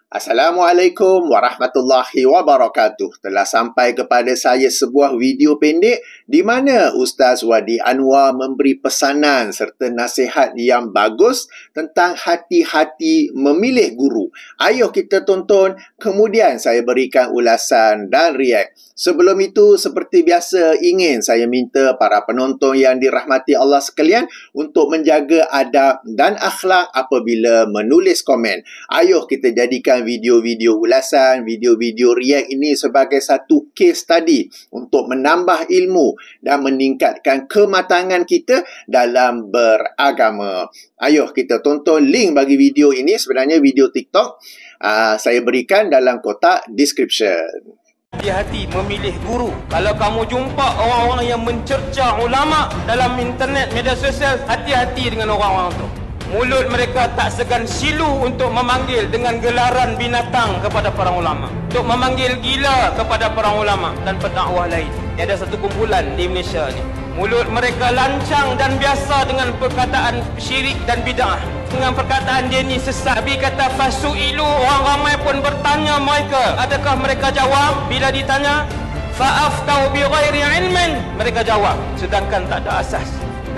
Assalamualaikum warahmatullahi wabarakatuh. Telah sampai kepada saya sebuah video pendek di mana Ustaz Wadi Anwar memberi pesanan serta nasihat yang bagus tentang hati-hati memilih guru. Ayuh kita tonton, kemudian saya berikan ulasan dan react. Sebelum itu, seperti biasa, ingin saya minta para penonton yang dirahmati Allah sekalian untuk menjaga adab dan akhlak apabila menulis komen. Ayuh kita jadikan video-video ulasan, video-video react ini sebagai satu case study untuk menambah ilmu dan meningkatkan kematangan kita dalam beragama. Ayuh kita tonton link bagi video ini, sebenarnya video TikTok. Saya berikan dalam kotak description. Hati-hati memilih guru. Kalau kamu jumpa orang-orang yang mencerca ulama dalam internet, media sosial, hati-hati dengan orang-orang itu. Mulut mereka tak segan silu untuk memanggil dengan gelaran binatang kepada para ulama, untuk memanggil gila kepada para ulama dan pendakwah lain. Ini ada satu kumpulan di Malaysia ni. Mulut mereka lancang dan biasa dengan perkataan syirik dan bid'ah. Dengan perkataan dia ni sesat. Nabi kata fasu'ilu, orang ramai pun bertanya mereka. Adakah mereka jawab? Bila ditanya, fa'aftau bi ghairi ilmin, mereka jawab sedangkan tak ada asas.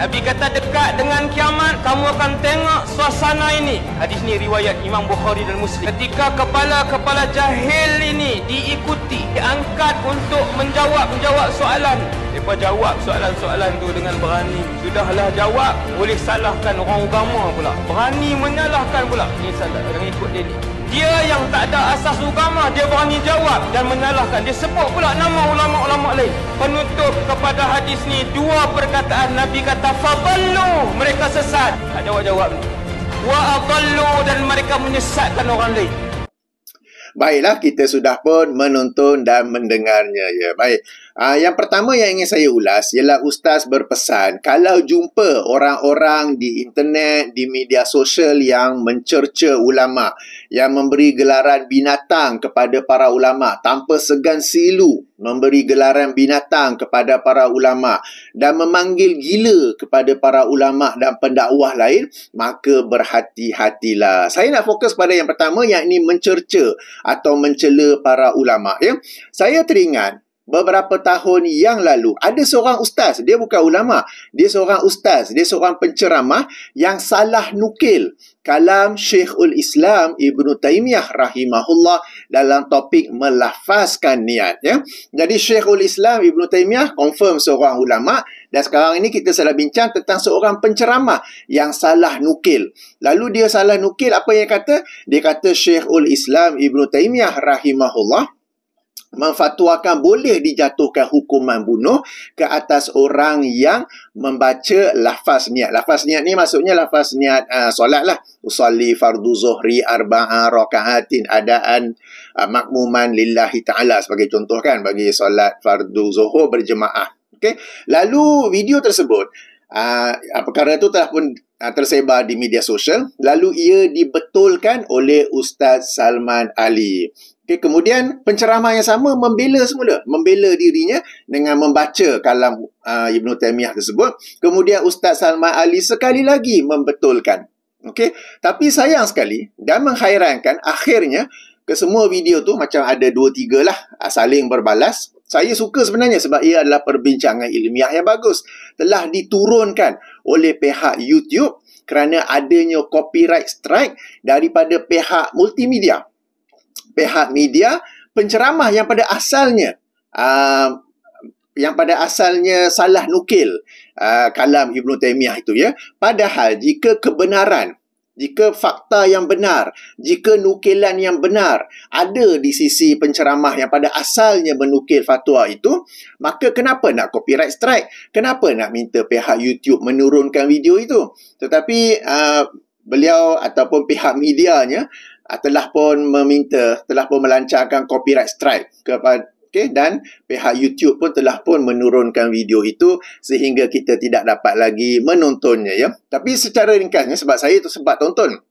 Nabi kata dekat dengan kiamat kamu akan tengok suasana ini. Hadis ni riwayat Imam Bukhari dan Muslim. Ketika kepala-kepala jahil ini diikuti, diangkat untuk menjawab soalan. Mereka jawab soalan-soalan tu dengan berani. Sudahlah jawab, boleh salahkan orang agama pula. Berani menyalahkan pula. Ni salah, jangan ikut dia ni. Dia yang tak ada asas agama, dia berani jawab dan menyalahkan. Dia sebut pula nama ulama-ulama lain. Penutup kepada hadis ni dua perkataan. Nabi kata fadallu, mereka sesat. Tak jawab-jawab ni. Wa adallu, dan mereka menyesatkan orang lain. Baiklah, kita sudah pun menonton dan mendengarnya. Ya, baik. Yang pertama yang ingin saya ulas ialah Ustaz berpesan, kalau jumpa orang-orang di internet, di media sosial yang mencerca ulama, yang memberi gelaran binatang kepada para ulama tanpa segan silu, memberi gelaran binatang kepada para ulama dan memanggil gila kepada para ulama dan pendakwah lain, maka berhati-hatilah. Saya nak fokus pada yang pertama, yang ini mencerca atau mencela para ulama. Ya, saya teringat beberapa tahun yang lalu, ada seorang ustaz, dia bukan ulama, dia seorang ustaz, dia seorang penceramah yang salah nukil kalam Syekhul Islam Ibnu Taimiyah rahimahullah dalam topik melafazkan niat. Ya. Jadi Syekhul Islam Ibnu Taimiyah confirm seorang ulama, dan sekarang ini kita sedang bincang tentang seorang penceramah yang salah nukil. Lalu dia salah nukil, apa yang kata? Dia kata Syekhul Islam Ibnu Taimiyah rahimahullah memfatwakan boleh dijatuhkan hukuman bunuh ke atas orang yang membaca lafaz niat. Lafaz niat ni maksudnya lafaz niat solat lah. Usalli fardu zuhri arba'a raka'atin adaan makmuman lillahi ta'ala, sebagai contoh kan, bagi solat fardu zuhur berjemaah. Okay? Lalu video tersebut, perkara itu telah pun tersebar di media sosial. Lalu ia dibetulkan oleh Ustaz Salman Ali. Okay, kemudian penceramah yang sama membela dirinya dengan membaca kalam Ibnu Taimiyah tersebut. Kemudian Ustaz Salman Ali sekali lagi membetulkan. Okay? Tapi sayang sekali dan menghairankan, akhirnya kesemua video tu macam ada 2-3 lah saling berbalas. Saya suka sebenarnya sebab ia adalah perbincangan ilmiah yang bagus. Telah diturunkan oleh pihak YouTube kerana adanya copyright strike daripada pihak multimedia. Pihak media, penceramah yang pada asalnya salah nukil kalam Ibnu Taimiyah itu, ya. Padahal jika kebenaran, jika fakta yang benar, jika nukilan yang benar ada di sisi penceramah yang pada asalnya menukil fatwa itu, maka kenapa nak copyright strike? Kenapa nak minta pihak YouTube menurunkan video itu? Tetapi beliau ataupun pihak medianya telah pun melancarkan copyright strike kepada, dan pihak YouTube pun telah pun menurunkan video itu sehingga kita tidak dapat lagi menontonnya, ya. Tapi secara ringkasnya, sebab saya tu sempat tonton.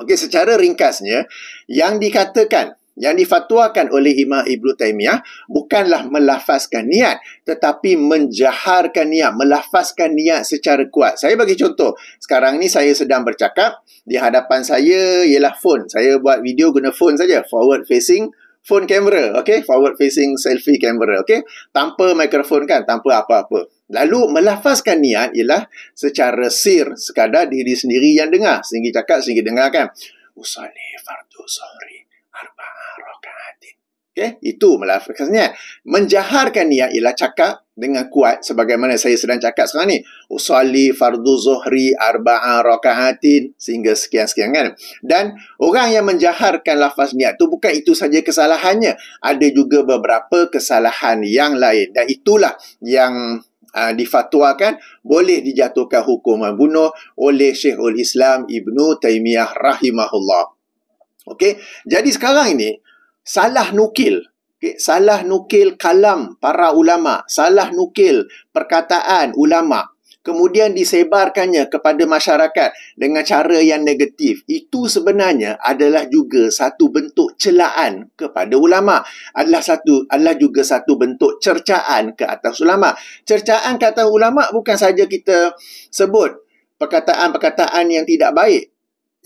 Secara ringkasnya, yang dikatakan Yang difatwakan oleh Imam Ibn Taymiyah bukanlah melafazkan niat, tetapi menjaharkan niat, melafazkan niat secara kuat. Saya bagi contoh. Sekarang ni saya sedang bercakap, di hadapan saya ialah phone. Saya buat video guna phone saja, forward facing phone camera, okay? Forward facing selfie camera, okay? Tanpa mikrofon kan, tanpa apa-apa. Lalu melafazkan niat ialah secara sir, sekadar diri sendiri yang dengar. Sehingga cakap, sehingga dengar kan. Usalli fardu zuhri arba'a raka'atin. Okay? Itu melafazkan niat. Menjaharkan niat ialah cakap dengan kuat sebagaimana saya sedang cakap sekarang ni. Usalli fardu zuhri arba'a raka'atin sehingga sekian-sekian kan. Dan orang yang menjaharkan lafaz niat tu bukan itu saja kesalahannya. Ada juga beberapa kesalahan yang lain. Dan itulah yang difatwakan boleh dijatuhkan hukuman bunuh oleh Syekhul Islam Ibn Taymiyah rahimahullah. Okey, jadi sekarang ini salah nukil, salah nukil kalam para ulama, salah nukil perkataan ulama, kemudian disebarkannya kepada masyarakat dengan cara yang negatif. Itu sebenarnya adalah juga satu bentuk celaan kepada ulama. Adalah juga satu bentuk cercaan ke atas ulama. Cercaan ke atas ulama bukan saja kita sebut perkataan-perkataan yang tidak baik,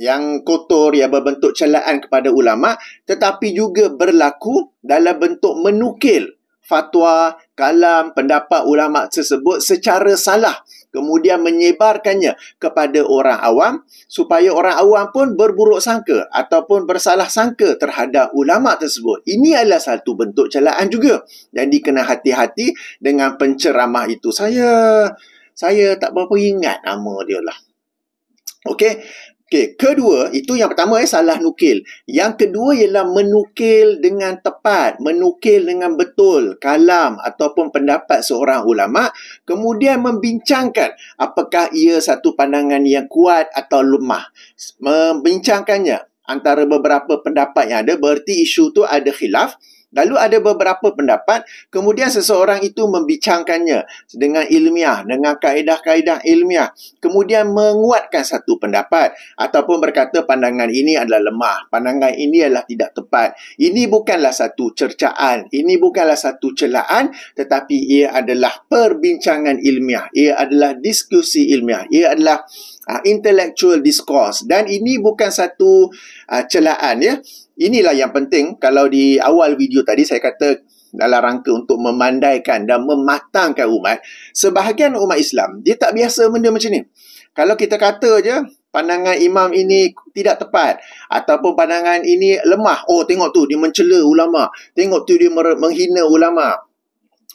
yang kotor, yang berbentuk celaan kepada ulama, tetapi juga berlaku dalam bentuk menukil fatwa, kalam, pendapat ulama tersebut secara salah, kemudian menyebarkannya kepada orang awam, supaya orang awam pun berburuk sangka ataupun bersalah sangka terhadap ulama tersebut. Ini adalah satu bentuk celaan juga. Jadi kena hati-hati dengan penceramah itu. Saya tak berapa ingat nama dia lah. Okey. Okey, kedua, itu yang pertama salah nukil. Yang kedua ialah menukil dengan tepat, menukil dengan betul kalam ataupun pendapat seorang ulama, kemudian membincangkan apakah ia satu pandangan yang kuat atau lemah. Membincangkannya antara beberapa pendapat yang ada, berarti isu tu ada khilaf. Lalu ada beberapa pendapat, kemudian seseorang itu membincangkannya dengan ilmiah, dengan kaedah-kaedah ilmiah, kemudian menguatkan satu pendapat ataupun berkata pandangan ini adalah lemah, pandangan ini adalah tidak tepat. Ini bukanlah satu cercaan, ini bukanlah satu celaan, tetapi ia adalah perbincangan ilmiah, ia adalah diskusi ilmiah, ia adalah intellectual discourse, dan ini bukan satu celaan ya. Inilah yang penting. Kalau di awal video tadi saya kata dalam rangka untuk memandaikan dan mematangkan umat, sebahagian umat Islam dia tak biasa benda macam ni. Kalau kita kata je pandangan imam ini tidak tepat ataupun pandangan ini lemah, oh tengok tu dia mencela ulama, tengok tu dia menghina ulama.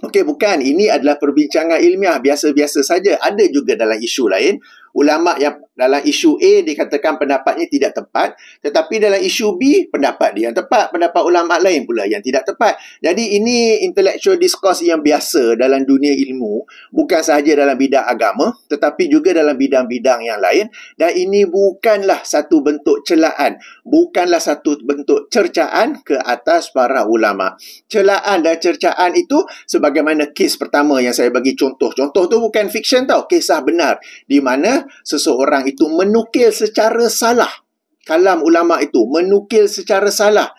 Okey, bukan. Ini adalah perbincangan ilmiah biasa-biasa saja. Ada juga dalam isu lain, ulama yang dalam isu A dikatakan pendapatnya tidak tepat, tetapi dalam isu B pendapat dia yang tepat, pendapat ulama lain pula yang tidak tepat. Jadi ini intellectual discourse yang biasa dalam dunia ilmu, bukan sahaja dalam bidang agama, tetapi juga dalam bidang-bidang yang lain. Dan ini bukanlah satu bentuk celaan, bukanlah satu bentuk cercaan ke atas para ulama. Celaan dan cercaan itu sebagaimana kes pertama yang saya bagi contoh. Contoh tu bukan fiksyen tau, kisah benar, di mana seseorang itu menukil secara salah kalam ulama itu, menukil secara salah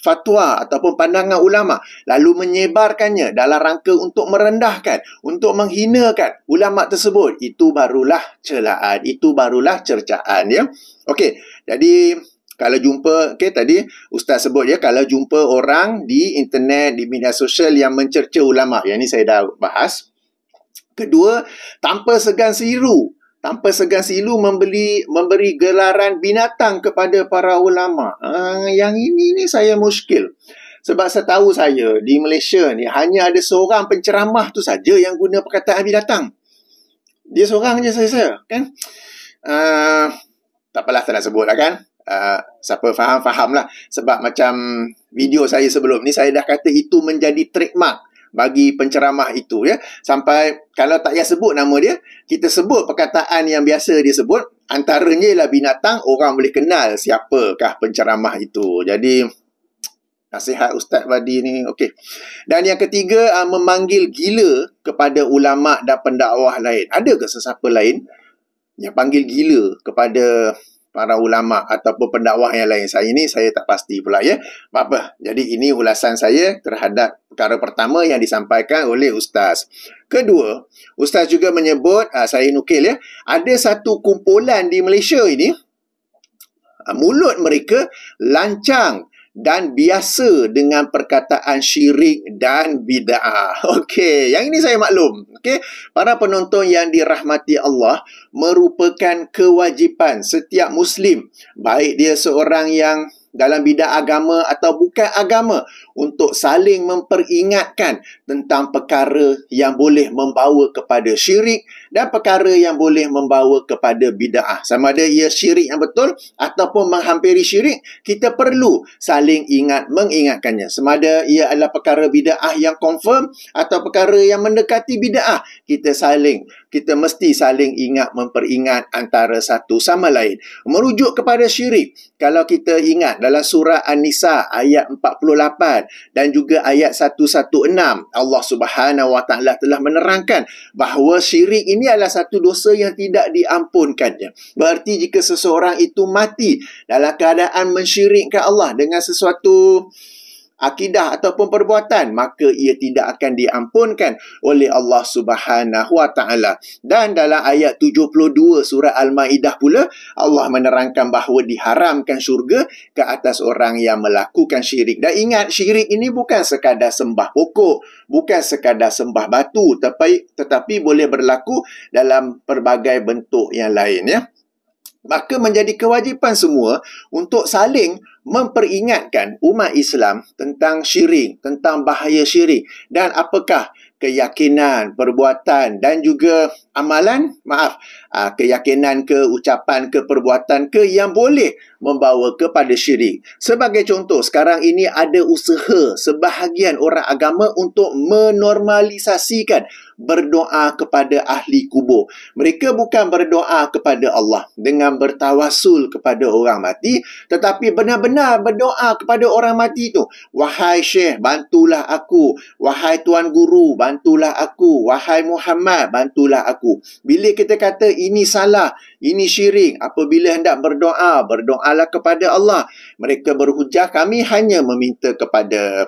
fatwa ataupun pandangan ulama, lalu menyebarkannya dalam rangka untuk merendahkan, untuk menghinakan ulama tersebut. Itu barulah celaan, itu barulah cercaan ya. Okey, jadi kalau jumpa, tadi Ustaz sebut ya, kalau jumpa orang di internet, di media sosial yang mencerca ulama, yang ni saya dah bahas. Kedua, tanpa segan silu memberi gelaran binatang kepada para ulama. Yang ini saya muskil. Sebab setahu saya di Malaysia ni hanya ada seorang penceramah tu saja yang guna perkataan binatang. Dia seorang je saya kan. Tak apalah, tak nak sebut lah kan. Siapa faham lah. Sebab macam video saya sebelum ni, saya dah kata itu menjadi trademark bagi penceramah itu ya. Sampai kalau tak payah sebut nama dia, kita sebut perkataan yang biasa dia sebut, antaranya ialah binatang, orang boleh kenal siapakah penceramah itu. Jadi nasihat Ustaz Wadi ni okey. Dan yang ketiga, memanggil gila kepada ulama dan pendakwah lain. Ada ke sesiapa lain yang panggil gila kepada para ulama ataupun pendakwah yang lain. Saya tak pasti pula ya. Apa? Jadi ini ulasan saya terhadap perkara pertama yang disampaikan oleh Ustaz. Kedua, Ustaz juga menyebut, saya nukil ya, ada satu kumpulan di Malaysia ini, mulut mereka lancang dan biasa dengan perkataan syirik dan bid'ah. Okey, yang ini saya maklum. Okey, para penonton yang dirahmati Allah, merupakan kewajipan setiap Muslim, baik dia seorang yang dalam bidang agama atau bukan agama, untuk saling memperingatkan tentang perkara yang boleh membawa kepada syirik dan perkara yang boleh membawa kepada bid'ah. Sama ada ia syirik yang betul ataupun menghampiri syirik, kita perlu saling mengingatkannya. Sama ada ia adalah perkara bid'ah yang confirm atau perkara yang mendekati bid'ah, kita mesti saling memperingat antara satu sama lain. Merujuk kepada syirik, kalau kita ingat dalam surah An-Nisa ayat 48 dan juga ayat 116, Allah Subhanahu Wa Taala telah menerangkan bahawa syirik ini adalah satu dosa yang tidak diampunkannya. Berarti jika seseorang itu mati dalam keadaan mensyirikkan Allah dengan sesuatu akidah ataupun perbuatan, maka ia tidak akan diampunkan oleh Allah Subhanahu Wa Taala. Dan dalam ayat 72 surah Al-Maidah pula, Allah menerangkan bahawa diharamkan syurga ke atas orang yang melakukan syirik. Dan ingat, syirik ini bukan sekadar sembah pokok, bukan sekadar sembah batu, tetapi boleh berlaku dalam pelbagai bentuk yang lain ya. Maka menjadi kewajipan semua untuk saling memperingatkan umat Islam tentang syirik, tentang bahaya syirik dan apakah keyakinan, perbuatan dan juga amalan, keyakinan ke, ucapan ke, perbuatan ke yang boleh membawa kepada syirik. Sebagai contoh, sekarang ini ada usaha sebahagian orang agama untuk menormalisasikan berdoa kepada ahli kubur. Mereka bukan berdoa kepada Allah dengan bertawasul kepada orang mati, tetapi benar-benar berdoa kepada orang mati itu. Wahai Syekh, bantulah aku. Wahai Tuan Guru, bantulah aku. Wahai Muhammad, bantulah aku. Bila kita kata ini salah, ini syirik, apabila hendak berdoa, berdoalah kepada Allah. Mereka berhujah, kami hanya meminta kepada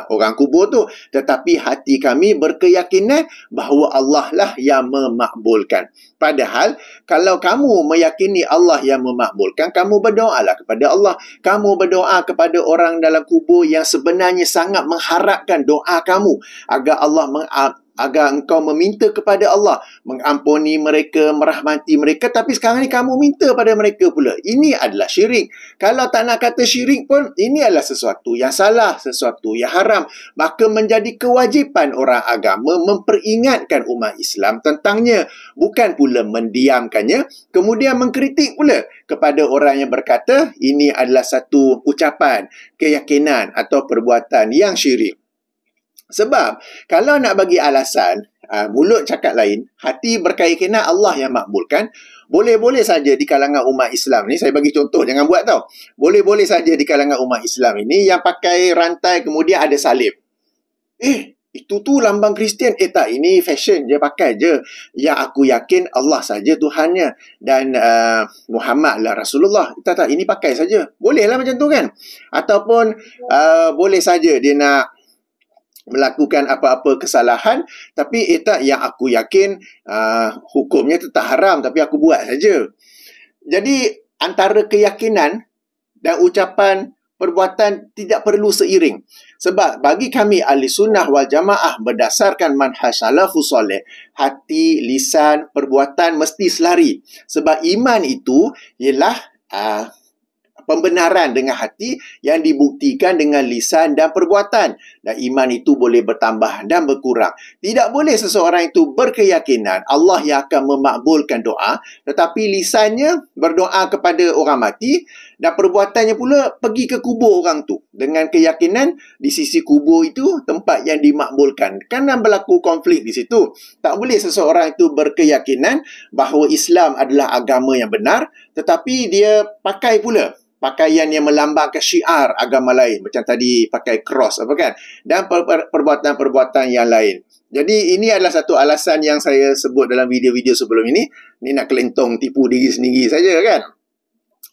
orang kubur tu, tetapi hati kami berkeyakinan bahawa Allah lah yang memakbulkan. Padahal kalau kamu meyakini Allah yang memakbulkan, kamu berdoalah kepada Allah. Kamu berdoa kepada orang dalam kubur yang sebenarnya sangat mengharapkan doa kamu agar engkau meminta kepada Allah mengampuni mereka, merahmati mereka, tapi sekarang ni kamu minta pada mereka pula. Ini adalah syirik. Kalau tak nak kata syirik pun, ini adalah sesuatu yang salah, sesuatu yang haram. Maka menjadi kewajipan orang agama memperingatkan umat Islam tentangnya, bukan pula mendiamkannya, kemudian mengkritik pula kepada orang yang berkata ini adalah satu ucapan, keyakinan atau perbuatan yang syirik. Sebab kalau nak bagi alasan, mulut cakap lain, hati berkeyakinan Allah yang makbulkan, boleh-boleh saja di kalangan umat Islam ni, saya bagi contoh, jangan buat tau. Boleh-boleh saja di kalangan umat Islam ini yang pakai rantai kemudian ada salib. Itu tu lambang Kristian. Tak, ini fashion je, pakai je. Yang aku yakin Allah saja Tuhannya dan Muhammad lah Rasulullah. Tak, ini pakai saja. Bolehlah macam tu kan. Ataupun boleh saja dia nak melakukan apa-apa kesalahan, tapi tak, yang aku yakin hukumnya tetap haram, tapi aku buat saja. Jadi antara keyakinan dan ucapan perbuatan tidak perlu seiring. Sebab bagi kami ahli sunnah wal jamaah berdasarkan manhaj salafus soleh, hati, lisan, perbuatan mesti selari. Sebab iman itu ialah pembenaran dengan hati yang dibuktikan dengan lisan dan perbuatan. Dan iman itu boleh bertambah dan berkurang. Tidak boleh seseorang itu berkeyakinan Allah yang akan memakbulkan doa, tetapi lisannya berdoa kepada orang mati dan perbuatannya pula pergi ke kubur orang tu dengan keyakinan di sisi kubur itu tempat yang dimakbulkan. Kan berlaku konflik di situ. Tak boleh seseorang itu berkeyakinan bahawa Islam adalah agama yang benar, tetapi dia pakai pula pakaian yang melambangkan syiar agama lain, macam tadi pakai cross apa kan, dan perbuatan-perbuatan yang lain. Jadi ini adalah satu alasan yang saya sebut dalam video-video sebelum ini. Ni nak kelentong tipu diri sendiri saja kan.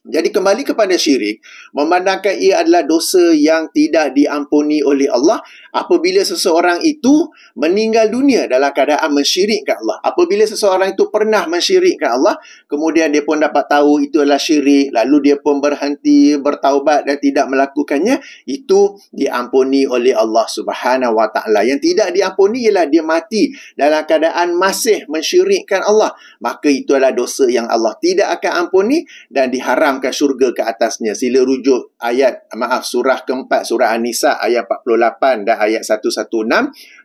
Jadi kembali kepada syirik, memandangkan ia adalah dosa yang tidak diampuni oleh Allah apabila seseorang itu meninggal dunia dalam keadaan mensyirikkan Allah. Apabila seseorang itu pernah mensyirikkan Allah, kemudian dia pun dapat tahu itu adalah syirik, lalu dia pun berhenti, bertaubat dan tidak melakukannya, itu diampuni oleh Allah Subhanahu Wa Taala. Yang tidak diampuni ialah dia mati dalam keadaan masih mensyirikkan Allah. Maka itu adalah dosa yang Allah tidak akan ampuni dan diharam syurga ke atasnya. Sila rujuk surah keempat, surah An-Nisa ayat 48 dan ayat 116.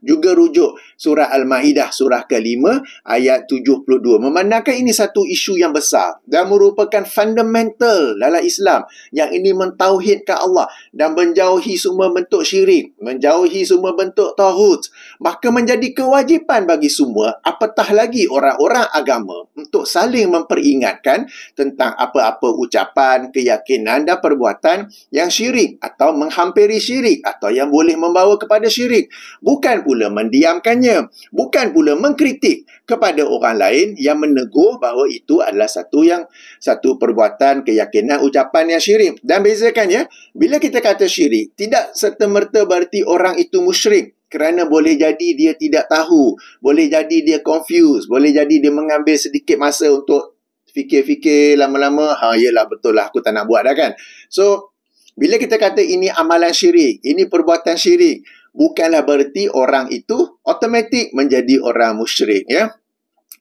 Juga rujuk surah Al-Ma'idah surah kelima ayat 72. Memandangkan ini satu isu yang besar dan merupakan fundamental dalam Islam, yang ini mentauhidkan Allah dan menjauhi semua bentuk syirik, menjauhi semua bentuk taghut. Maka menjadi kewajipan bagi semua, apatah lagi orang-orang agama, untuk saling memperingatkan tentang apa-apa ucapan, keyakinan dan perbuatan yang syirik atau menghampiri syirik atau yang boleh membawa kepada syirik. Bukan pula mendiamkannya, bukan pula mengkritik kepada orang lain yang menegur bahawa itu adalah satu perbuatan, keyakinan, ucapan yang syirik. Dan bezakannya, bila kita kata syirik, tidak serta-merta berarti orang itu musyrik. Kerana boleh jadi dia tidak tahu, boleh jadi dia confused, boleh jadi dia mengambil sedikit masa untuk fikir-fikir lama-lama, yelah betul lah aku tak nak buat dah kan. So, bila kita kata ini amalan syirik, ini perbuatan syirik, bukanlah berarti orang itu automatik menjadi orang musyrik, ya.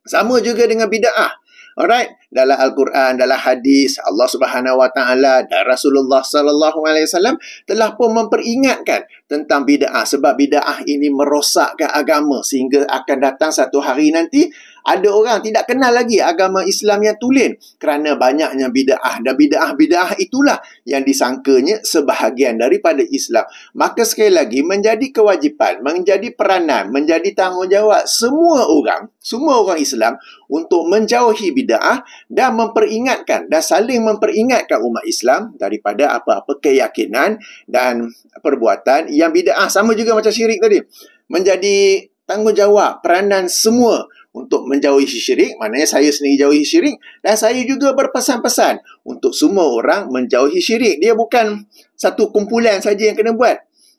Sama juga dengan bid'ah. Alright, dalam Al-Quran, dalam hadis, Allah Subhanahu Wa Taala dan Rasulullah Sallallahu Alaihi Wasallam telah pun memperingatkan tentang bid'ah, sebab bid'ah ini merosakkan agama sehingga akan datang satu hari nanti ada orang tidak kenal lagi agama Islam yang tulen kerana banyaknya bid'ah, dan bid'ah itulah yang disangkanya sebahagian daripada Islam. Maka sekali lagi menjadi kewajipan, menjadi peranan, menjadi tanggungjawab semua orang Islam untuk menjauhi bid'ah dan memperingatkan dan saling memperingatkan umat Islam daripada apa-apa keyakinan dan perbuatan yang bid'ah. Sama juga macam syirik tadi. Menjadi tanggungjawab, peranan semua untuk menjauhi syirik, maknanya saya sendiri jauhi syirik dan saya juga berpesan-pesan untuk semua orang menjauhi syirik. Dia bukan satu kumpulan saja yang kena buat.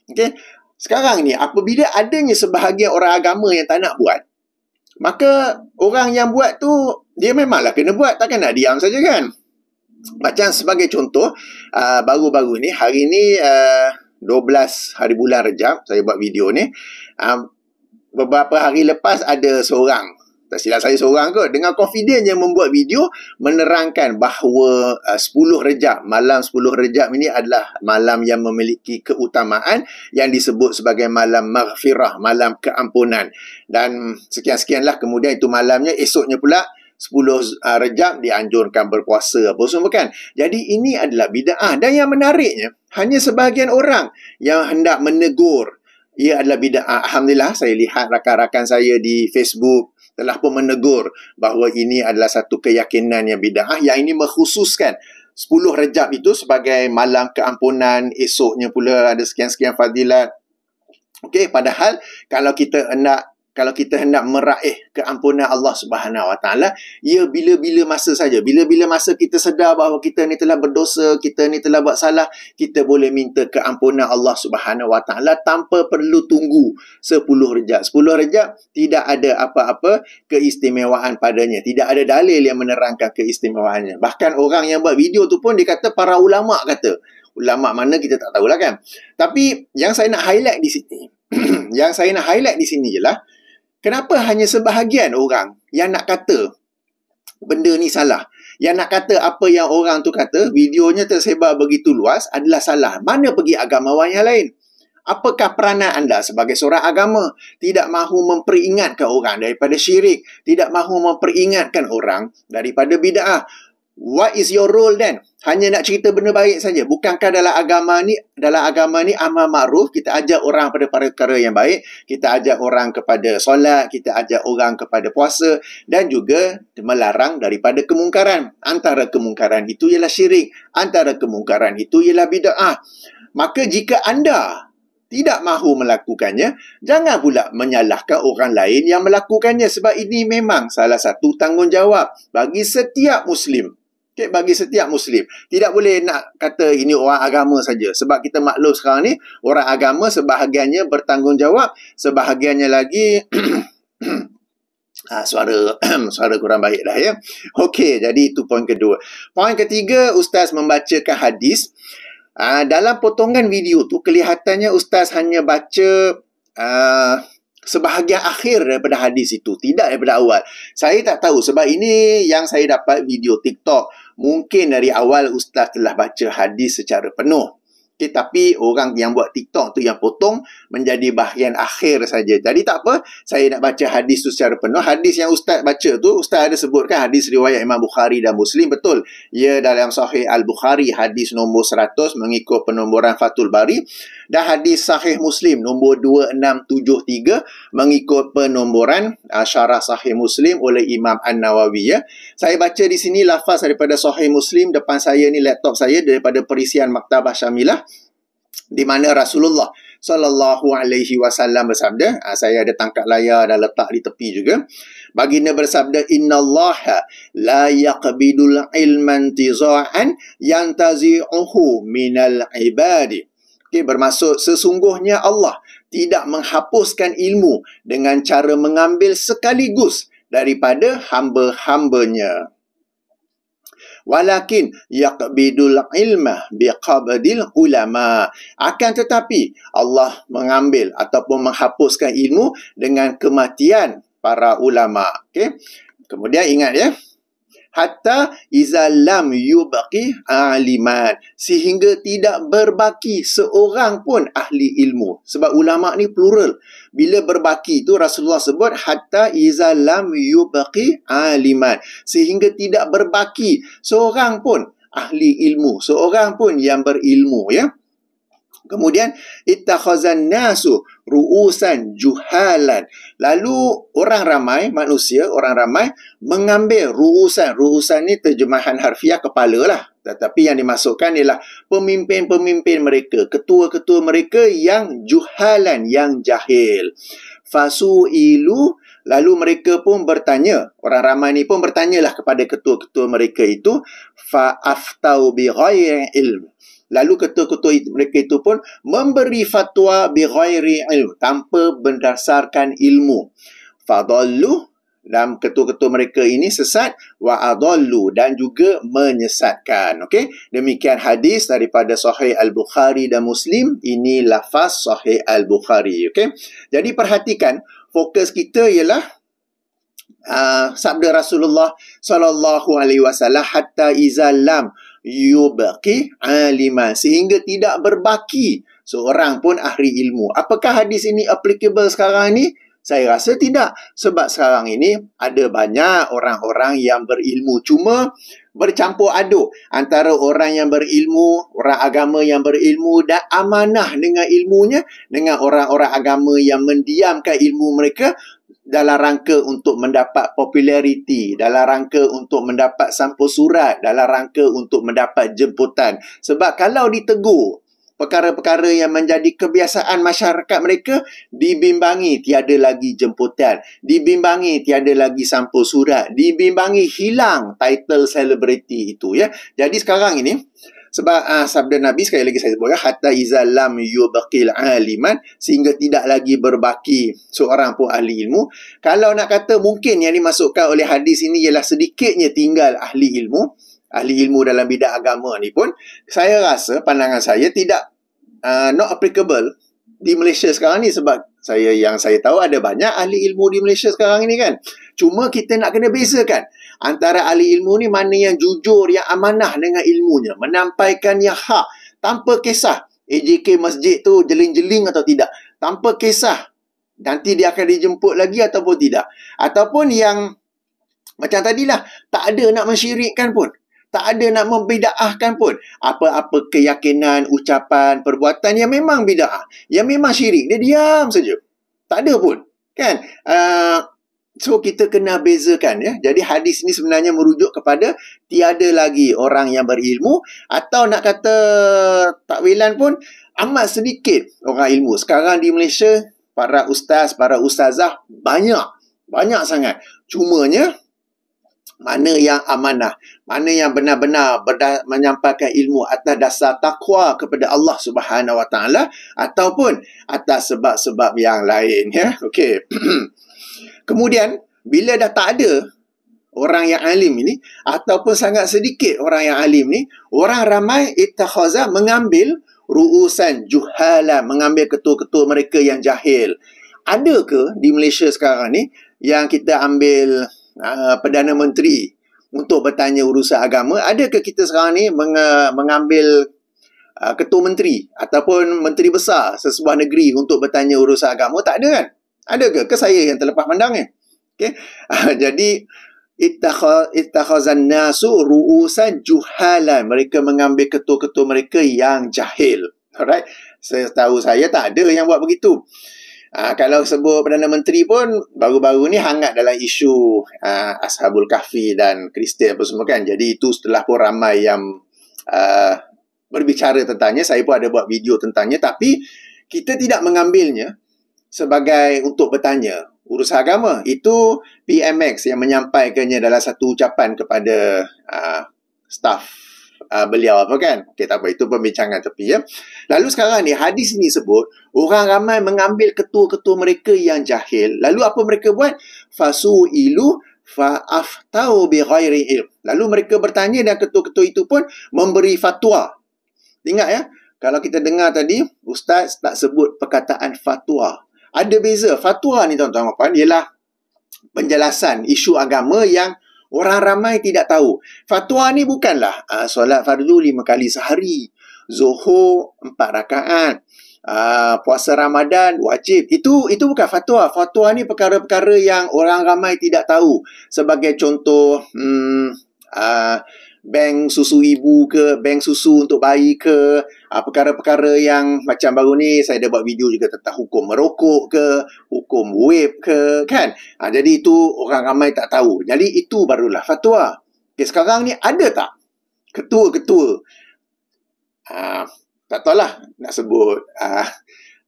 Okay? Sekarang ni, apabila adanya sebahagian orang agama yang tak nak buat, maka orang yang buat tu, dia memanglah kena buat, takkan nak diam saja kan? Macam sebagai contoh, baru-baru ni, hari ni 12 hari bulan Rejab, saya buat video ni. Beberapa hari lepas ada seorang, tak silap saya seorang kot, dengan confident yang membuat video menerangkan bahawa 10 Rejab, malam 10 Rejab ini adalah malam yang memiliki keutamaan yang disebut sebagai malam maghfirah, malam keampunan. Dan sekian-sekianlah, kemudian itu malamnya, esoknya pula 10 Rejab dianjurkan berpuasa apa semua kan. Jadi ini adalah bid'ah, dan yang menariknya hanya sebahagian orang yang hendak menegur ia adalah bid'ah. Alhamdulillah, saya lihat rakan-rakan saya di Facebook telah pun menegur bahawa ini adalah satu keyakinan yang bid'ah, yang ini mengkhususkan 10 Rejab itu sebagai malam keampunan, esoknya pula ada sekian-sekian fadilat. Okey, padahal kalau kita hendak meraih keampunan Allah Subhanahu Wa Taala, ia bila-bila masa saja. Bila-bila masa kita sedar bahawa kita ni telah berdosa, kita ni telah buat salah, kita boleh minta keampunan Allah Subhanahu Wa Taala tanpa perlu tunggu 10 Rejab. 10 Rejab tidak ada apa-apa keistimewaan padanya. Tidak ada dalil yang menerangkan keistimewaannya. Bahkan orang yang buat video tu pun dia kata para ulama kata. Ulama mana kita tak tahulah kan. Tapi yang saya nak highlight di sini, ialah kenapa hanya sebahagian orang yang nak kata benda ni salah? Yang nak kata apa yang orang tu kata, videonya tersebar begitu luas, adalah salah. Mana pergi agamawan yang lain? Apakah peranan anda sebagai seorang agama? Tidak mahu memperingatkan orang daripada syirik, tidak mahu memperingatkan orang daripada bid'ah. What is your role then? Hanya nak cerita benda baik saja. Bukankah dalam agama ni amal ma'ruf, kita ajak orang pada perkara yang baik, kita ajak orang kepada solat, kita ajak orang kepada puasa, dan juga melarang daripada kemungkaran. Antara kemungkaran itu ialah syirik, antara kemungkaran itu ialah bid'ah. Maka jika anda tidak mahu melakukannya, jangan pula menyalahkan orang lain yang melakukannya, sebab ini memang salah satu tanggungjawab bagi setiap Muslim. Okay, bagi setiap Muslim. Tidak boleh nak kata ini orang agama saja. Sebab kita maklum sekarang ni, orang agama sebahagiannya bertanggungjawab, sebahagiannya lagi suara kurang baik dah ya. Okey, jadi itu poin kedua. Poin ketiga, Ustaz membacakan hadis. Dalam potongan video tu, kelihatannya Ustaz hanya baca sebahagian akhir daripada hadis itu, tidak daripada awal. Saya tak tahu sebab ini yang saya dapat video TikTok. Mungkin dari awal Ustaz telah baca hadis secara penuh. Okay, tapi orang yang buat TikTok tu yang potong menjadi bahagian akhir saja. Jadi tak apa, saya nak baca hadis tu secara penuh. Hadis yang Ustaz baca tu, Ustaz ada sebutkan hadis riwayat Imam Bukhari dan Muslim, betul. Ia dalam Sahih Al-Bukhari hadis nombor 100 mengikut penomboran Fathul Bari, dan hadis Sahih Muslim nombor 2673 mengikut penomboran Syarah Sahih Muslim oleh Imam An-Nawawi ya. Saya baca di sini lafaz daripada Sahih Muslim, depan saya ni laptop saya, daripada perisian Maktabah Syamilah, di mana Rasulullah sallallahu alaihi wasallam bersabda, saya ada tangkap layar dan letak di tepi juga. Baginda bersabda, innallaha la yaqbidul ilman tiza'an yantazi'uhu minal ibadi. Okay, bermaksud sesungguhnya Allah tidak menghapuskan ilmu dengan cara mengambil sekaligus daripada hamba-hambanya. Walakin yaqbidul ilma biqabdil ulama. Akan tetapi Allah mengambil ataupun menghapuskan ilmu dengan kematian para ulama. Okay? Kemudian ingat ya, hatta iza lam yubaqi aliman, sehingga tidak berbaki seorang pun ahli ilmu. Sebab ulama ni plural. Bila berbaki tu Rasulullah sebut hatta iza lam yubaqi aliman, sehingga tidak berbaki seorang pun ahli ilmu, seorang pun yang berilmu ya. Kemudian ittakhazan nasu ru'usan juhalan. Lalu orang ramai, manusia, orang ramai mengambil ru'usan. Ru'usan ni terjemahan harfiah kepala lah. Tetapi yang dimasukkan ialah pemimpin-pemimpin mereka, ketua-ketua mereka yang juhalan, yang jahil. Fasu'ilu, lalu mereka pun bertanya, orang ramai ni pun bertanyalah kepada ketua-ketua mereka itu, fa'aftau bi ghairi ilm. Lalu ketua-ketua mereka itu pun memberi fatwa bi ghairi ilm, tanpa berdasarkan ilmu. Fadallu, dan ketua-ketua mereka ini sesat, wa adallu, dan juga menyesatkan. Okey, demikian hadis daripada Sahih Al-Bukhari dan Muslim. Ini lafaz Sahih Al-Bukhari. Okey, jadi perhatikan, fokus kita ialah sabda Rasulullah sallallahu alaihi wasallam, hatta izalam yubaqi aliman, sehingga tidak berbaki seorang pun ahli ilmu. Apakah hadis ini applicable sekarang ini? Saya rasa tidak. Sebab sekarang ini ada banyak orang-orang yang berilmu, cuma bercampur aduk antara orang yang berilmu, orang agama yang berilmu dan amanah dengan ilmunya, dengan orang-orang agama yang mendiamkan ilmu mereka dalam rangka untuk mendapat populariti, dalam rangka untuk mendapat sampul surat, dalam rangka untuk mendapat jemputan. Sebab kalau ditegur perkara-perkara yang menjadi kebiasaan masyarakat mereka, dibimbangi tiada lagi jemputan, dibimbangi tiada lagi sampul surat, dibimbangi hilang title selebriti itu ya. Jadi sekarang ini, sebab sabda Nabi sekali lagi saya sebut ya, hatta iza lam yubaqil aliman, sehingga tidak lagi berbaki seorang pun ahli ilmu. Kalau nak kata mungkin yang dimasukkan oleh hadis ini ialah sedikitnya tinggal ahli ilmu, ahli ilmu dalam bidang agama ni pun, saya rasa, pandangan saya tidak not applicable di Malaysia sekarang ni. Sebab yang saya tahu ada banyak ahli ilmu di Malaysia sekarang ini kan. Cuma kita nak kena bezakan antara ahli ilmu ni mana yang jujur, yang amanah dengan ilmunya, menampaikan yang hak tanpa kisah AJK masjid tu jeling-jeling atau tidak, tanpa kisah nanti dia akan dijemput lagi ataupun tidak, ataupun yang macam tadilah, tak ada nak mensyirikkan pun, tak ada nak membida'ahkan pun. Apa-apa keyakinan, ucapan, perbuatan yang memang bida'ah, yang memang syirik, dia diam saja, tak ada pun kan. So kita kena bezakan ya. Jadi hadis ini sebenarnya merujuk kepada tiada lagi orang yang berilmu, atau nak kata takwilan pun amat sedikit orang ilmu. Sekarang di Malaysia para ustaz, para ustazah banyak sangat. Cumanya mana yang amanah, mana yang benar-benar menyampaikan ilmu atas dasar takwa kepada Allah Subhanahu Wa Taala ataupun atas sebab-sebab yang lain, ya. Okey. Kemudian bila dah tak ada orang yang alim ini ataupun sangat sedikit orang yang alim ni, orang ramai ittakhaza mengambil ru'usan juhala, mengambil ketua-ketua mereka yang jahil. Ada ke di Malaysia sekarang ni yang kita ambil Perdana Menteri untuk bertanya urusan agama? Adakah kita sekarang ni mengambil ketua menteri ataupun menteri besar sesebuah negeri untuk bertanya urusan agama? Tak ada kan? Ada ke saya yang terlepas pandang ni? Okay? Jadi ittakhazan nasu ru'usan juhalan, mereka mengambil ketua-ketua mereka yang jahil. Alright, setahu saya tak ada yang buat begitu. Kalau sebut Perdana Menteri pun baru-baru ni hangat dalam isu Ashabul Kahfi dan Kristian apa semua kan. Jadi itu setelah pun ramai yang berbicara tentangnya. Saya pun ada buat video tentangnya. Tapi kita tidak mengambilnya sebagai untuk bertanya urusan agama. Itu PMX yang menyampaikannya dalam satu ucapan kepada staf beliau apa kan. Okey, tak apa, itu pembincangan tepi, ya. Lalu sekarang ni hadis ni sebut orang ramai mengambil ketua-ketua mereka yang jahil. Lalu apa mereka buat? Fasu'ilu fa'aftau bi ghairi ilm. Lalu mereka bertanya dan ketua-ketua itu pun memberi fatwa. Ingat, ya, kalau kita dengar tadi ustaz tak sebut perkataan fatwa. Ada beza. Fatwa ni tuan-tuan puan ialah penjelasan isu agama yang orang ramai tidak tahu. Fatwa ni bukanlah solat fardu 5 kali sehari, Zuhur 4 rakaat, puasa Ramadan wajib. Itu bukan fatwa. Fatwa ni perkara-perkara yang orang ramai tidak tahu. Sebagai contoh, bank susu ibu ke, bank susu untuk bayi ke, perkara-perkara yang macam baru ni saya dah buat video juga tentang hukum merokok ke, hukum vape ke, kan. Jadi itu orang ramai tak tahu. Jadi itu barulah fatwa. Okay, sekarang ni ada tak ketua-ketua, tak tahulah nak sebut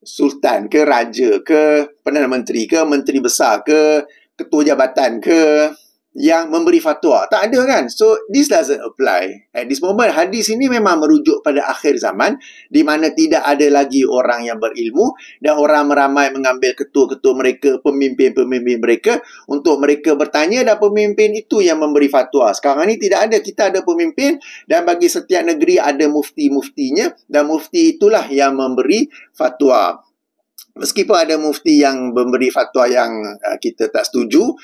sultan ke, raja ke, Perdana Menteri ke, menteri besar ke, ketua jabatan ke, yang memberi fatwa? Tak ada kan? So this doesn't apply at this moment. Hadis ini memang merujuk pada akhir zaman di mana tidak ada lagi orang yang berilmu dan orang ramai mengambil ketua-ketua mereka, pemimpin-pemimpin mereka untuk mereka bertanya dan pemimpin itu yang memberi fatwa. Sekarang ni tidak ada. Kita ada pemimpin dan bagi setiap negeri ada mufti-muftinya dan mufti itulah yang memberi fatwa. Meskipun ada mufti yang memberi fatwa yang kita tak setuju,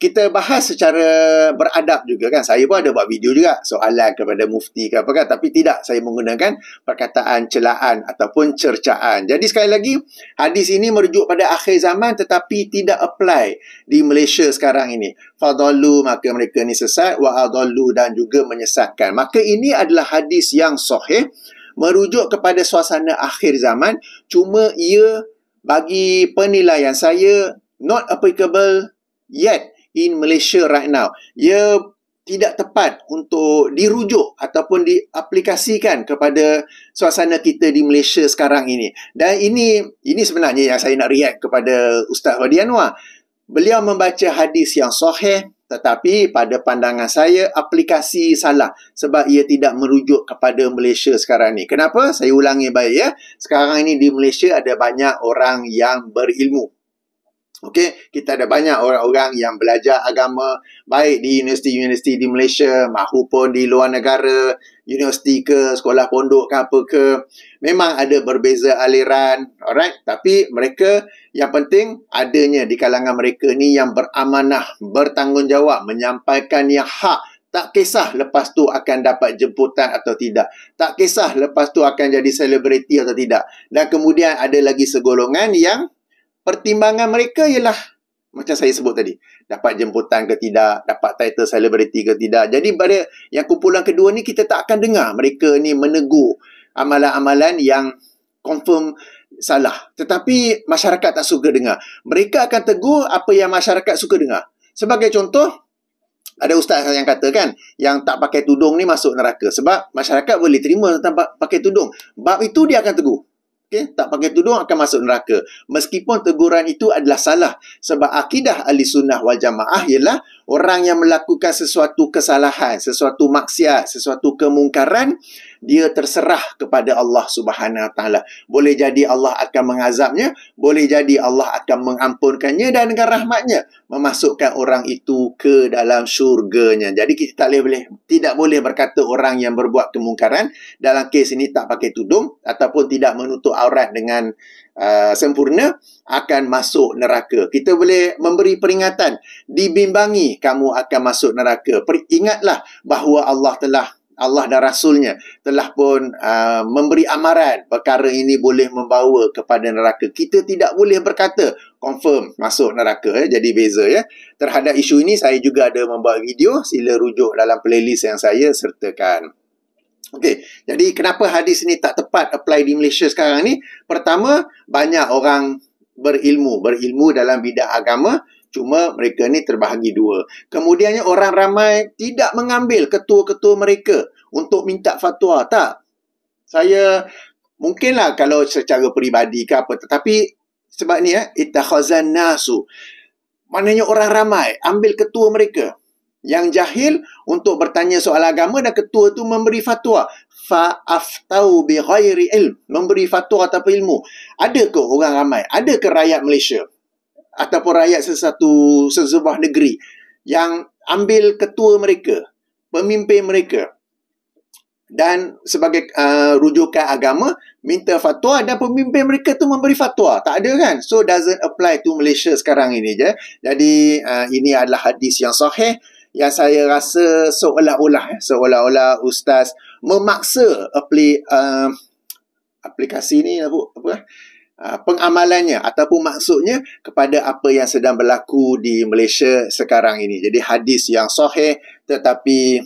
kita bahas secara beradab juga kan. Saya pun ada buat video juga soalan kepada mufti ke apa kan. Tapi tidak saya menggunakan perkataan celaan ataupun cercaan. Jadi sekali lagi, hadis ini merujuk pada akhir zaman tetapi tidak apply di Malaysia sekarang ini. Fadallu, maka mereka ni sesat, wa adallu, dan juga menyesatkan. Maka ini adalah hadis yang sahih, merujuk kepada suasana akhir zaman. Cuma ia bagi penilaian saya not applicable yet in Malaysia right now. Ia tidak tepat untuk dirujuk ataupun diaplikasikan kepada suasana kita di Malaysia sekarang ini. Dan ini sebenarnya yang saya nak react kepada Ustaz Wadi Anwar. Beliau membaca hadis yang sahih tetapi pada pandangan saya aplikasi salah sebab ia tidak merujuk kepada Malaysia sekarang ni. Kenapa? Saya ulangi baik, ya. Sekarang ini di Malaysia ada banyak orang yang berilmu. Okey, kita ada banyak orang-orang yang belajar agama baik di universiti-universiti di Malaysia maupun di luar negara, universiti ke, sekolah pondok ke apa ke. Memang ada berbeza aliran, alright, tapi mereka yang penting adanya di kalangan mereka ni yang beramanah, bertanggungjawab, menyampaikan yang hak. Tak kisah lepas tu akan dapat jemputan atau tidak. Tak kisah lepas tu akan jadi selebriti atau tidak. Dan kemudian ada lagi segolongan yang pertimbangan mereka ialah macam saya sebut tadi, dapat jemputan ke tidak, dapat title selebriti ke tidak. Jadi pada yang kumpulan kedua ni kita tak akan dengar mereka ni menegur amalan-amalan yang confirm salah. Tetapi masyarakat tak suka dengar. Mereka akan tegur apa yang masyarakat suka dengar. Sebagai contoh, ada ustaz yang kata kan, yang tak pakai tudung ni masuk neraka sebab masyarakat boleh terima tentang pakai tudung. Bab itu dia akan tegur. Okey, tak pakai tudung akan masuk neraka. Meskipun teguran itu adalah salah. Sebab akidah ahli sunnah wal jamaah ialah orang yang melakukan sesuatu kesalahan, sesuatu maksiat, sesuatu kemungkaran, dia terserah kepada Allah Subhanahu Wa Taala. Boleh jadi Allah akan mengazabnya, boleh jadi Allah akan mengampunkannya dan dengan rahmatnya memasukkan orang itu ke dalam syurganya. Jadi kita tidak boleh berkata orang yang berbuat kemungkaran dalam kes ini tak pakai tudung ataupun tidak menutup aurat dengan sempurna akan masuk neraka. Kita boleh memberi peringatan, dibimbangi kamu akan masuk neraka. Ingatlah bahawa Allah dan Rasulnya telah pun memberi amaran perkara ini boleh membawa kepada neraka. Kita tidak boleh berkata confirm masuk neraka. Jadi beza ya. Terhadap isu ini saya juga ada membuat video. Sila rujuk dalam playlist yang saya sertakan. Okey, jadi kenapa hadis ini tak tepat apply di Malaysia sekarang ni? Pertama, banyak orang berilmu dalam bidang agama, cuma mereka ni terbahagi dua. Kemudiannya orang ramai tidak mengambil ketua-ketua mereka untuk minta fatwa. Tak. Saya mungkinlah kalau secara peribadi ke apa, tetapi sebab ni ittakhazan nasu. Maknanya orang ramai ambil ketua mereka. Yang jahil untuk bertanya soal agama dan ketua tu memberi fatwa. Fa'aftau bi ghairi ilm. Memberi fatwa tanpa ilmu. Ada ke orang ramai? Ada ke rakyat Malaysia? Ataupun rakyat sesebuah negeri yang ambil ketua mereka, pemimpin mereka, dan sebagai rujukan agama, minta fatwa dan pemimpin mereka tu memberi fatwa? Tak ada kan? So, doesn't apply to Malaysia sekarang ini je. Jadi, ini adalah hadis yang sahih, yang saya rasa seolah-olah ustaz memaksa aplikasi ni pengamalannya ataupun maksudnya kepada apa yang sedang berlaku di Malaysia sekarang ini. Jadi hadis yang sahih tetapi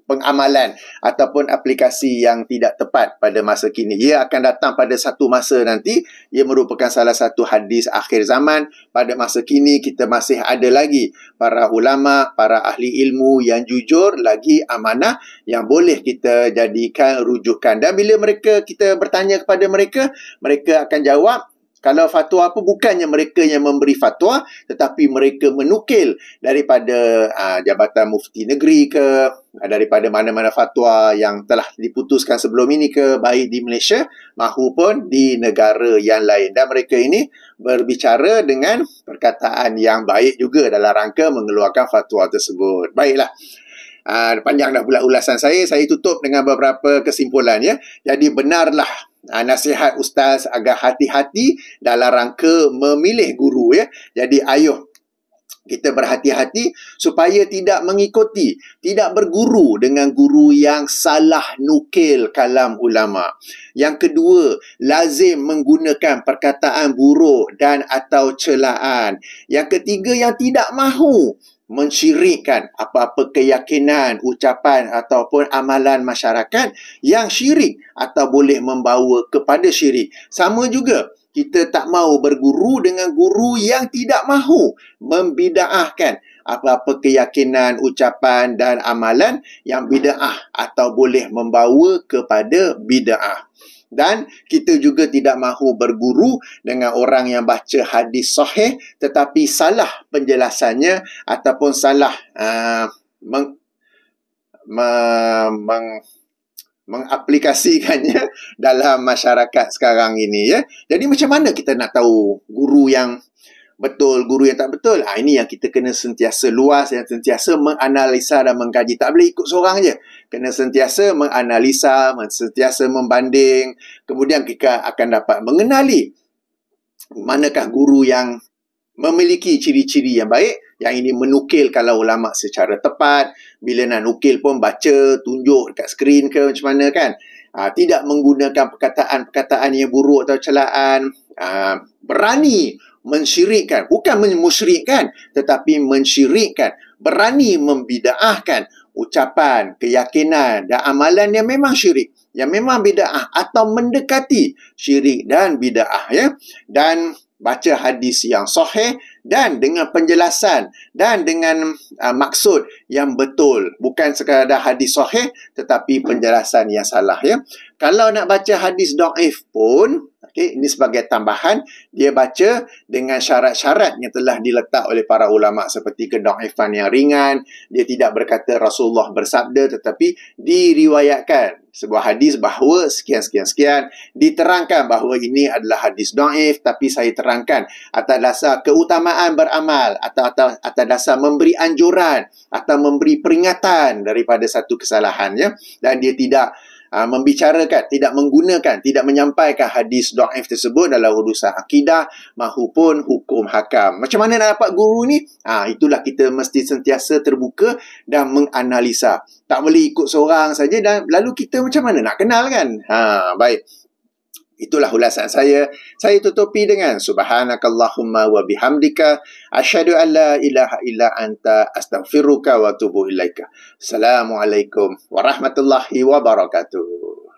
pengamalan ataupun aplikasi yang tidak tepat pada masa kini. Ia akan datang pada satu masa nanti. Ia merupakan salah satu hadis akhir zaman. Pada masa kini kita masih ada lagi para ulama, para ahli ilmu yang jujur, lagi amanah yang boleh kita jadikan rujukan. Dan bila kita bertanya kepada mereka, mereka akan jawab. Kalau fatwa apa, bukannya mereka yang memberi fatwa, tetapi mereka menukil daripada Jabatan Mufti Negeri ke, daripada mana-mana fatwa yang telah diputuskan sebelum ini ke, baik di Malaysia maupun di negara yang lain. Dan mereka ini berbicara dengan perkataan yang baik juga dalam rangka mengeluarkan fatwa tersebut. Baiklah. Panjang dah pula ulasan saya tutup dengan beberapa kesimpulan ya. Jadi benarlah nasihat ustaz agak hati-hati dalam rangka memilih guru ya. Jadi ayuh kita berhati-hati supaya tidak mengikuti, tidak berguru dengan guru yang salah nukil kalam ulama. Yang kedua, lazim menggunakan perkataan buruk dan atau celaan. Yang ketiga, yang tidak mahu mensyirikkan apa-apa keyakinan, ucapan ataupun amalan masyarakat yang syirik atau boleh membawa kepada syirik. Sama juga, kita tak mahu berguru dengan guru yang tidak mahu membida'ahkan apa-apa keyakinan, ucapan dan amalan yang bida'ah atau boleh membawa kepada bida'ah. Dan kita juga tidak mahu berguru dengan orang yang baca hadis sahih tetapi salah penjelasannya ataupun salah mengaplikasikannya dalam masyarakat sekarang ini ya. Jadi macam mana kita nak tahu guru yang betul, guru yang tak betul? Ini yang kita kena sentiasa luas dan sentiasa menganalisa dan mengkaji. Tak boleh ikut seorang je. Kena sentiasa menganalisa, sentiasa membanding. Kemudian kita akan dapat mengenali manakah guru yang memiliki ciri-ciri yang baik. Yang ini menukil kalau ulama secara tepat. Bila nak nukil pun baca, tunjuk dekat skrin ke macam mana kan. Tidak menggunakan perkataan-perkataan yang buruk atau celaan. Berani mensyirikkan, bukan memusyrikkan, tetapi mensyirikkan, berani membida'ahkan ucapan, keyakinan dan amalan yang memang syirik, yang memang bida'ah atau mendekati syirik dan bida'ah ya. Dan baca hadis yang sahih dan dengan penjelasan dan dengan maksud yang betul, bukan sekadar hadis sahih tetapi penjelasan yang salah, ya. Kalau nak baca hadis dhaif pun, okey, ini sebagai tambahan, dia baca dengan syarat-syarat yang telah diletak oleh para ulama seperti kedhaifan yang ringan, dia tidak berkata Rasulullah bersabda tetapi diriwayatkan sebuah hadis bahawa sekian, diterangkan bahawa ini adalah hadis dhaif tapi saya terangkan atas dasar keutamaan beramal atau atas dasar memberi anjuran atau memberi peringatan daripada satu kesalahan, ya. Dan dia tidak membicarakan, tidak menggunakan, tidak menyampaikan hadis dhaif tersebut dalam urusan akidah mahupun hukum hakam. Macam mana nak dapat guru ni? Itulah kita mesti sentiasa terbuka dan menganalisa. Tak boleh ikut seorang saja dan lalu kita macam mana nak kenal, kan? Baik. Itulah ulasan saya. Saya tutupi dengan subhanakallahumma wa bihamdika asyhadu an la ilaha illa anta astaghfiruka wa atubu ilaika. Assalamualaikum warahmatullahi wabarakatuh.